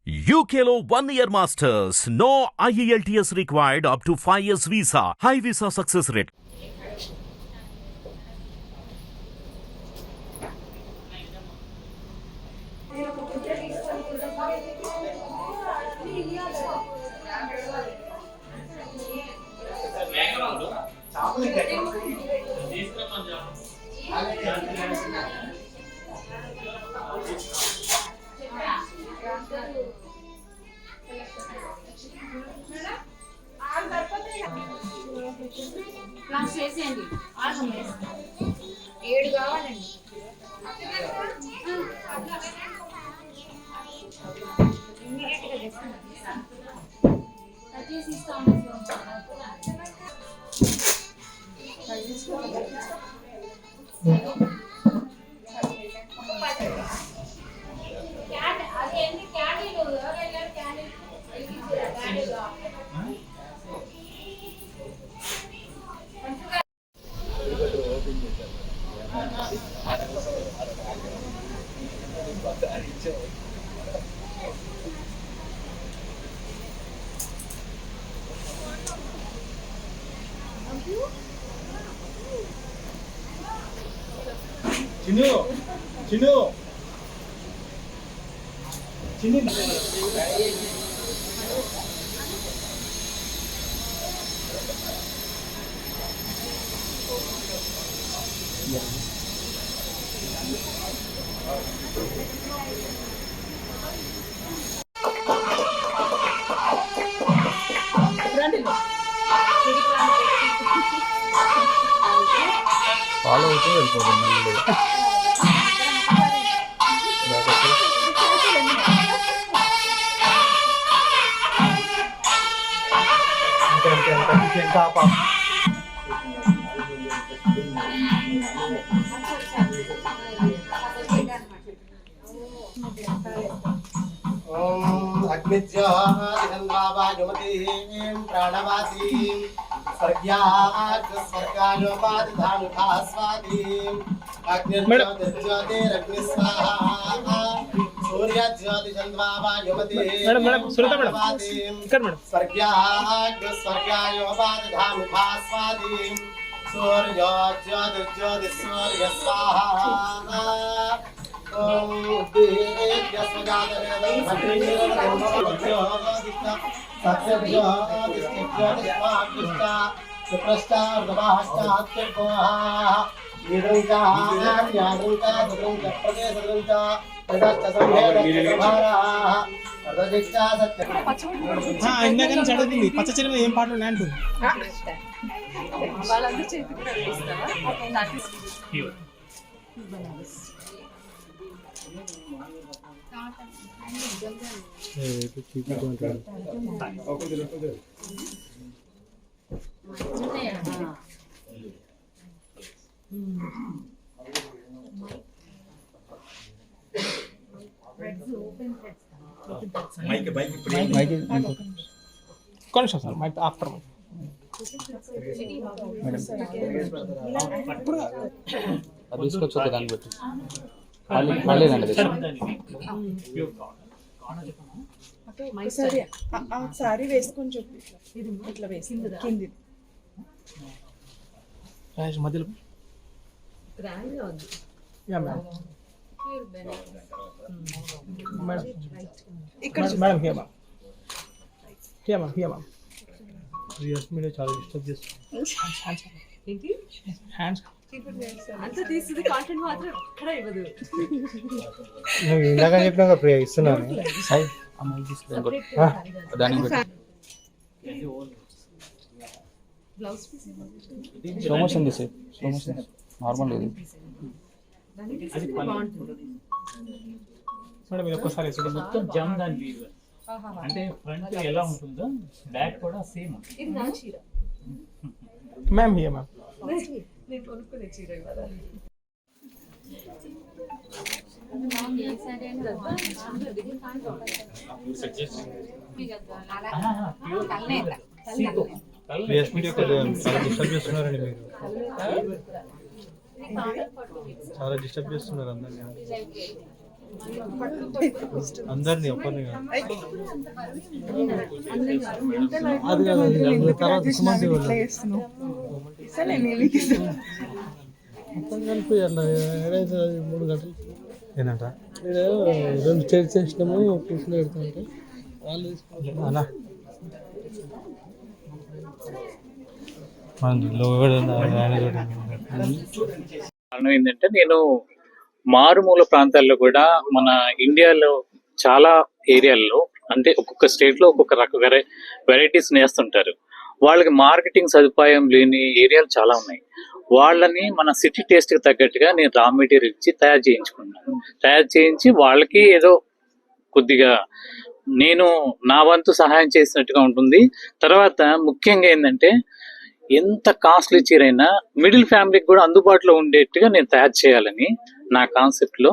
UKLO 1 year masters. No IELTS required up to 5 years visa. High visa success rate. Class చేసేయండి. 7 కావాలండి. ఇమ్మీడియట్గా చేస్తాను. Cut చేసి ఇస్తాను. అది ఎన్ని క్యాండిల్ ఎవరైనా క్యాండిల్ క్యాండిల్ చిన్ను చిన్ను చిన్ని ఫాలో అవుతూ వెళ్ళిపోతుంది. ఇంకా अग्निज्योतिषन्वायुमतीं प्राणवासीं स्वर्गायोपाधिधानुभास्वादीं अग्निर्ज्योतिर्ज्योतिरग्निस्वाहा सूर्यज्योतिषन्वायुमतीं स्वर्गायोपाधिधानुभास्वादीं सूर्यज्योतिर्ज्योतिस्सूर्यस्वाहा ఇందాకనే చదువుతుంది పచ్చ చెరువు ఏం పాటలు అంటూ వాళ్ళందరూ చేతికి కొంచెం సార్ మైక్ ఆఫ్టర్ తీసుకొచ్చి దాన్ని బట్టి మళ్ళీనండి సారీ వేసుకొని చెప్పి ఇట్లా వేసింది కింది మధ్యలో ఇక్కడ మేడం హియా రియల్స్ మీడియా చాలా డిస్టర్బ్ చేస్తుంది హ్యాండ్స్ అంత తీస్తుంది కాంటెంట్ మాత్రం ఎక్కడ ఇవ్వదు. నువ్వు ఇందాక చెప్పినాక ప్రియ ఇస్తున్నాను దానికి స్లో మోషన్ తీసే స్లో మోషన్ నార్మల్ ఇది మేడం ఇది ఒక్కసారి మొత్తం జమ్ దాని వీడియో అంటే ఫ్రంట్ ఎలా ఉంటుందో బ్యాక్ కూడా సేమ్. ఇది నా చీర. మ్యామ్ హియా మ్యామ్ నేను కొనుక్కునే చీర ఇవ్వాలి. రియల్స్ మీడియా చాలా డిస్టర్బ్ చేస్తున్నారండి మీరు చాలా డిస్టర్బ్ చేస్తున్నారు అందరినీ అందరినీ ఒక్కరిని కాదు. అది కాదు, అది తర్వాత సుమంతి వాళ్ళు. మొత్తం కలిపి అట్లా ఏదైతే 3 గంటలు ఏంటంట రెండు చైర్స్ చేసినాము, కూర్చుని పెడుతుంటే వాళ్ళు తీసుకోవాలి అలా కారణం ఏంటంటే నేను మారుమూల ప్రాంతాల్లో కూడా మన ఇండియాలో చాలా ఏరియాల్లో అంటే ఒక్కొక్క స్టేట్ లో ఒక్కొక్క రక వెరైటీస్ నేస్తుంటారు. వాళ్ళకి మార్కెటింగ్ సదుపాయం లేని ఏరియాలు చాలా ఉన్నాయి. వాళ్ళని మన సిటీ టేస్ట్ కి తగ్గట్టుగా నేను రా మెటీరియల్ ఇచ్చి తయారు చేయించుకున్నాను. తయారు చేయించి వాళ్ళకి ఏదో కొద్దిగా నేను నా వంతు సహాయం చేసినట్టుగా ఉంటుంది. తర్వాత ముఖ్యంగా ఏంటంటే ఎంత కాస్ట్లీ చీరైనా మిడిల్ ఫ్యామిలీకి కూడా అందుబాటులో ఉండేట్టుగా నేను తయారు చేయాలని నా కాన్సెప్ట్ లో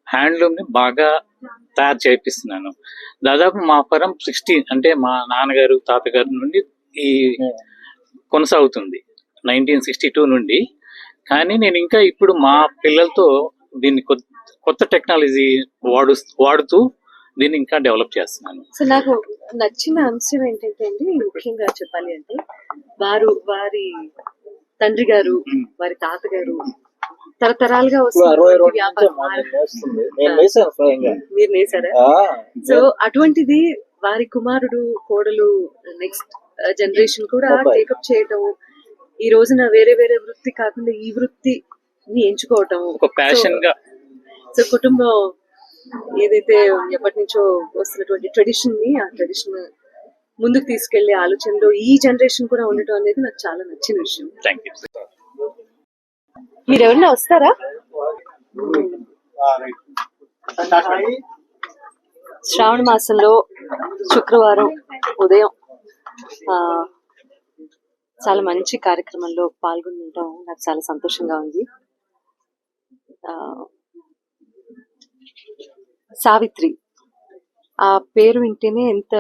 హ్యాండ్లూమ్ ని బాగా తయారు చేపిస్తున్నాను. దాదాపు మా పరం 60 అంటే మా నాన్నగారు తాతగారు నుండి ఈ కొనసాగుతుంది 1962 నుండి. కానీ నేను ఇంకా ఇప్పుడు మా పిల్లలతో దీన్ని కొత్త టెక్నాలజీ వాడుతూ దీన్ని ఇంకా డెవలప్ చేస్తున్నాను. సో నాకు నచ్చిన అంశం ఏంటంటే అండి, ముఖ్యంగా చెప్పాలి అంటే వారి తండ్రి గారు, వారి తాతగారు తరతరాలుగా వస్తున్న వ్యాపారం. మీరు నేసారా? సో అటువంటిది వారి కుమారుడు, కోడలు, నెక్స్ట్ జనరేషన్ కూడా టేకప్ చేయటం, ఈ రోజున వేరే వేరే వృత్తి కాకుండా ఈ వృత్తిని ఎంచుకోవటం ఒక ప్యాషన్ గా. సో కుటుంబం ఏదైతే ఎప్పటి నుంచో వస్తున్నటువంటి ట్రెడిషన్ ని, ఆ ట్రెడిషన్ ముందుకు తీసుకెళ్లే ఆలోచనలో ఈ జనరేషన్ కూడా ఉండటం అనేది నాకు చాలా నచ్చిన విషయం. Thank you. మీరు ఎవరన్నా వస్తారా? శ్రావణ మాసంలో శుక్రవారం ఉదయం చాలా మంచి కార్యక్రమంలో పాల్గొనడం నాకు చాలా సంతోషంగా ఉంది. సావిత్రి ఆ పేరు వింటేనే ఎంత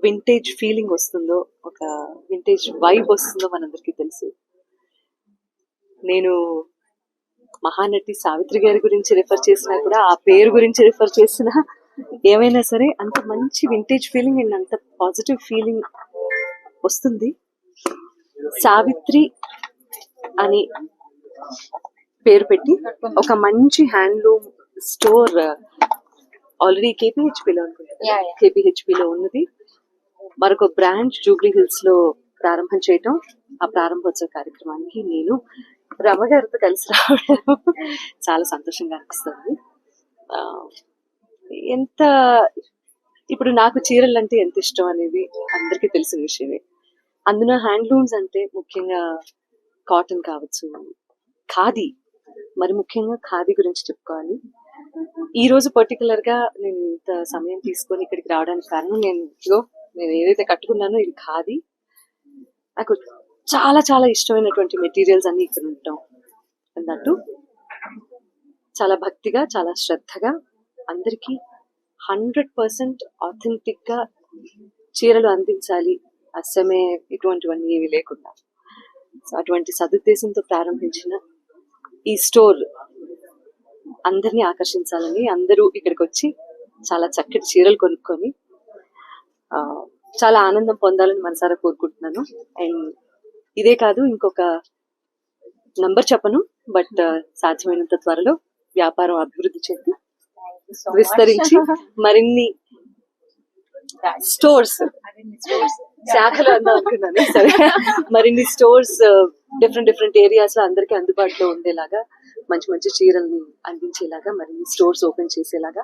వింటేజ్ ఫీలింగ్ వస్తుందో, ఒక వింటేజ్ వైబ్ వస్తుందో మనందరికీ తెలుసు. నేను మహానటి సావిత్రి గారి గురించి రిఫర్ చేసినా కూడా, ఆ పేరు గురించి రిఫర్ చేసినా, ఏమైనా సరే అంత మంచి వింటేజ్ ఫీలింగ్ అండ్ అంత పాజిటివ్ ఫీలింగ్ వస్తుంది. సావిత్రి అని పేరు పెట్టి ఒక మంచి హ్యాండ్లూమ్ స్టోర్ ఆల్రెడీ కేపీహెచ్పీలో అనుకుంటున్నాను, కేపీహెచ్పీలో ఉన్నది. మరొక బ్రాంచ్ జూబ్లీ హిల్స్ లో ప్రారంభం చేయటం, ఆ ప్రారంభోత్సవ కార్యక్రమానికి నేను రమ గారితో కలిసి రావడం చాలా సంతోషంగా అనిపిస్తుంది. ఎంత ఇప్పుడు నాకు చీరలు అంటే ఎంత ఇష్టం అనేది అందరికీ తెలిసిన విషయమే. అందులో హ్యాండ్లూమ్స్ అంటే ముఖ్యంగా కాటన్ కావచ్చు, ఖాదీ, మరి ముఖ్యంగా ఖాదీ గురించి చెప్పుకోవాలి. ఈ రోజు పర్టికులర్ గా నేను ఇంత సమయం తీసుకొని ఇక్కడికి రావడానికి కారణం, నేను ఏదైతే కట్టుకున్నానో ఇది ఖాదీ. నాకు చాలా చాలా ఇష్టమైనటువంటి మెటీరియల్స్ అన్ని ఇక్కడ ఉంటాం అన్నట్టు, చాలా భక్తిగా, చాలా శ్రద్ధగా అందరికీ 100% ఆథెంటిక్ గా చీరలు అందించాలి, అస్సమే ఇటువంటివన్నీ ఏవి లేకుండా. సో అటువంటి సదుద్దేశంతో ప్రారంభించిన ఈ స్టోర్ అందరినీ ఆకర్షించాలని, అందరూ ఇక్కడికి వచ్చి చాలా చక్కటి చీరలు కొనుక్కొని చాలా ఆనందం పొందాలని మనసారా కోరుకుంటున్నాను. అండ్ ఇదే కాదు, ఇంకొక నంబర్ చెప్పను, బట్ సాధ్యమైనంత త్వరలో వ్యాపారం అభివృద్ధి చెంది విస్తరించి మరిన్ని స్టోర్స్, శాఖలు అందా అనుకున్నాను, సరే, మరిన్ని స్టోర్స్ డిఫరెంట్ ఏరియాస్ లో అందరికీ అందుబాటులో ఉండేలాగా, మంచి మంచి చీరల్ని అందించేలాగా, మరిన్ని స్టోర్స్ ఓపెన్ చేసేలాగా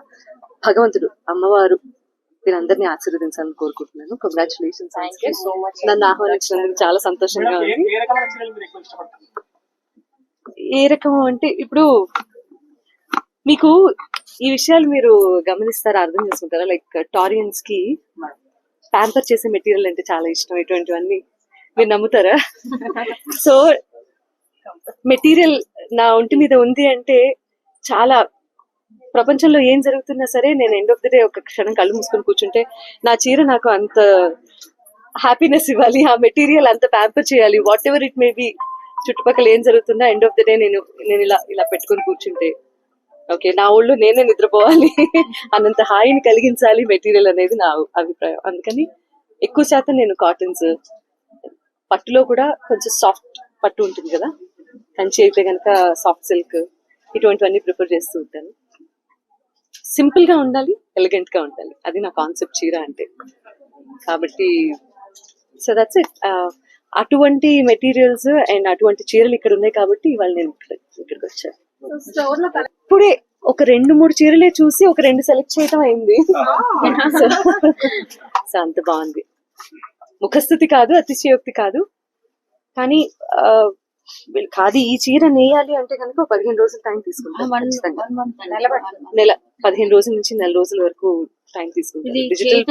భగవంతుడు, అమ్మవారు మీరందరినీ ఆశీర్వదించాలని కోరుకుంటున్నాను. కంగ్రాచులేషన్స్, నన్ను ఆహ్వానించినందుకు చాలా సంతోషంగా ఉంది. ఏ రకం అంటే ఇప్పుడు మీకు ఈ విషయాలు మీరు గమనిస్తారా, అర్థం చేసుకుంటారా? లైక్ టారియన్స్ కి ప్యాంపర్ చేసే మెటీరియల్ అంటే చాలా ఇష్టం, ఇటువంటివన్నీ మీరు నమ్ముతారా? సో మెటీరియల్ నా ఒంటి మీద ఉంది అంటే చాలా, ప్రపంచంలో ఏం జరుగుతున్నా సరే నేను ఎండ్ ఆఫ్ ది డే ఒక క్షణం కళ్ళు మూసుకొని కూర్చుంటే నా చీర నాకు అంత హ్యాపీనెస్ ఇవ్వాలి, ఆ మెటీరియల్ అంత ప్యాంపర్ చేయాలి, what ever it may be, చుట్టుపక్కల ఏం జరుగుతున్నా ఎండ్ ఆఫ్ ది డే నేను ఇలా పెట్టుకొని కూర్చుంటే ఓకే, నా ఊళ్ళో నేనే నిద్రపోవాలి అన్నంత హాయిని కలిగించాలి మెటీరియల్ అనేది నా అభిప్రాయం. అందుకని ఎక్కువ శాతం నేను కాటన్స్, పట్టులో కూడా కొంచెం సాఫ్ట్ పట్టు ఉంటుంది కదా, కంచి అయితే కనుక సాఫ్ట్ సిల్క్, ఇటువంటివన్నీ ప్రిఫర్ చేస్తూ ఉంటాను. సింపుల్ గా ఉండాలి, ఎలిగెంట్ గా ఉండాలి, అది నా కాన్సెప్ట్ చీర అంటే. కాబట్టి సో దట్స్ ఇట్. అటువంటి మెటీరియల్స్ అండ్ అటువంటి చీరలు ఇక్కడ ఉన్నాయి కాబట్టి ఇవాళ నేను ఇక్కడికి వచ్చాను. ఇప్పుడే ఒక 2-3 చీరలే చూసి ఒక 2 సెలెక్ట్ చేయడం అయింది. సో అంత బాగుంది. ముఖస్థుతి కాదు, అతిశయోక్తి కాదు, కానీ కాదు ఈ చీర నేయాలి అంటే కనుక 15 రోజులు టైం తీసుకుంటాం. నెల 15 రోజుల నుంచి నెల రోజుల వరకు టైం తీసుకుంటాం. డిజిటల్